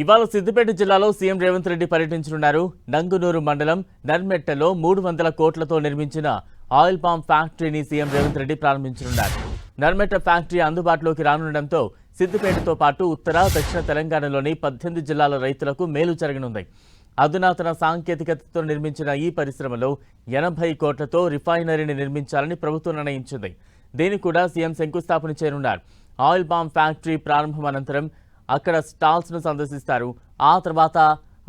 ఇవాళ సిద్దిపేట జిల్లాలో సీఎం రేవంత్ రెడ్డి పర్యటించనున్నారు. నంగునూరు మండలం నర్మెట్టలో 300 కోట్లతో నిర్మించిన ఆయిల్ పామ్ ఫ్యాక్టరీని సీఎం రేవంత్ రెడ్డి ప్రారంభించనున్నారు. నర్మెట్ట ఫ్యాక్టరీ అందుబాటులోకి రానుండడంతో సిద్దిపేటతో పాటు ఉత్తర, దక్షిణ తెలంగాణలోని 18 జిల్లాల రైతులకు మేలు జరగనుంది. అధునాతన సాంకేతికతతో నిర్మించిన ఈ పరిశ్రమలో 80 కోట్లతో రిఫైనరీని నిర్మించాలని ప్రభుత్వం నిర్ణయించింది. దీనికి కూడా సీఎం శంకుస్థాపన చేయనున్నారు. ఆయిల్ పామ్ ఫ్యాక్టరీ ప్రారంభం అనంతరం అక్కడ స్టాల్స్ ను సందర్శిస్తారు. ఆ తర్వాత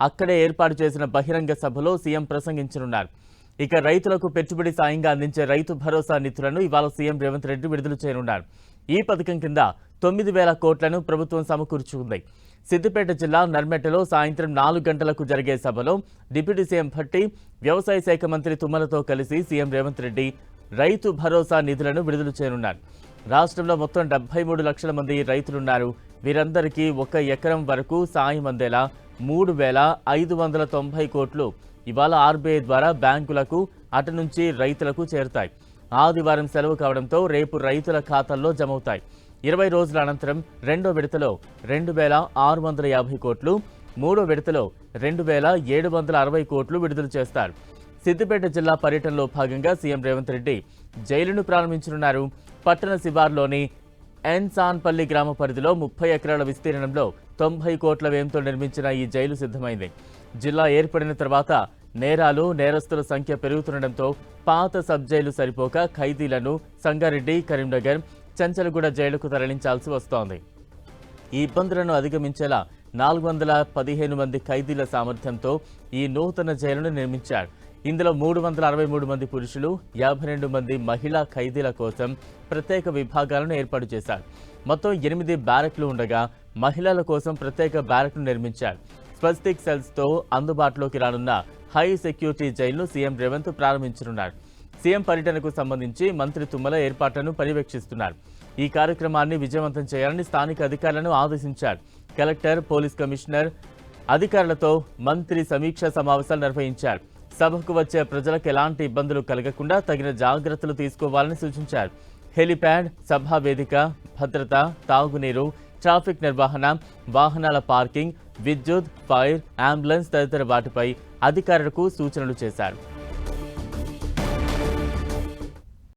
అక్కడే ఏర్పాటు చేసిన బహిరంగ సభలో సీఎం ప్రసంగించనున్నారు. ఇక రైతులకు పెట్టుబడి సాయంగా అందించే రైతు భరోసా నిధులను ఇవాళ సీఎం రేవంత్ రెడ్డి విడుదల చేయనున్నారు. ఈ పథకం కింద 9,000 కోట్లను ప్రభుత్వం సమకూర్చుకుంది. సిద్దిపేట జిల్లా నర్మెట్టలో సాయంత్రం 4 గంటలకు జరిగే సభలో డిప్యూటీ సీఎం భట్టి, వ్యవసాయ శాఖ మంత్రి తుమ్మలతో కలిసి సీఎం రేవంత్ రెడ్డి రైతు భరోసా నిధులను విడుదల చేయనున్నారు. రాష్ట్రంలో మొత్తం 73 లక్షల మంది రైతులున్నారు. వీరందరికీ 1 ఎకరం వరకు సాయం అందేలా 3,590 కోట్లు ఇవాళ ఆర్బీఐ ద్వారా బ్యాంకులకు, అటు నుంచి రైతులకు చేరుతాయి. ఆదివారం సెలవు కావడంతో రేపు రైతుల ఖాతాల్లో జమవుతాయి. 20 రోజుల అనంతరం రెండో విడతలో 2,650 కోట్లు, మూడో విడతలో 2,760 కోట్లు విడుదల చేస్తారు. సిద్దిపేట జిల్లా పర్యటనలో భాగంగా సీఎం రేవంత్ రెడ్డి జైలును ప్రారంభించనున్నారు. పట్టణ శివార్లోని ఎన్సాన్పల్లి గ్రామ పరిధిలో 30 ఎకరాల విస్తీర్ణంలో 90 కోట్ల వ్యయంతో నిర్మించిన ఈ జైలు సిద్ధమైంది. జిల్లా ఏర్పడిన తర్వాత నేరాలు, నేరస్తుల సంఖ్య పెరుగుతుండటంతో పాత సబ్ జైలు సరిపోక ఖైదీలను సంగారెడ్డి, కరీంనగర్, చంచలగూడ జైలుకు తరలించాల్సి వస్తోంది. ఈ ఇబ్బందులను అధిగమించేలా 415 మంది ఖైదీల సామర్థ్యంతో ఈ నూతన జైలును నిర్మించారు. ఇందులో 363 మంది పురుషులు, 52 మంది మహిళా ఖైదీల కోసం ప్రత్యేక విభాగాలను ఏర్పాటు చేశారు. మొత్తం 8 బ్యారక్లు ఉండగా మహిళల కోసం ప్రత్యేక బ్యారక్ను నిర్మించారు. స్వస్తిక్ సెల్స్తో అందుబాటులోకి రానున్న హై సెక్యూరిటీ జైలును సీఎం రేవంత్ ప్రారంభించనున్నారు. సీఎం పర్యటనకు సంబంధించి మంత్రి తుమ్మల ఏర్పాట్లను పర్యవేక్షిస్తున్నారు. ఈ కార్యక్రమాన్ని విజయవంతం చేయాలని స్థానిక అధికారులను ఆదేశించారు. కలెక్టర్, పోలీస్ కమిషనర్ అధికారులతో మంత్రి సమీక్షా సమావేశాలు నిర్వహించారు. సభకు వచ్చే ప్రజలకు ఎలాంటి ఇబ్బందులు కలగకుండా తగిన జాగ్రత్తలు తీసుకోవాలని సూచించారు. హెలిప్యాడ్, సభా వేదిక, భద్రత, తాగునీరు, ట్రాఫిక్ నిర్వహణ, వాహనాల పార్కింగ్, విద్యుత్, ఫైర్, అంబులెన్స్ తదితర వాటిపై అధికారులకు సూచనలు చేశారు.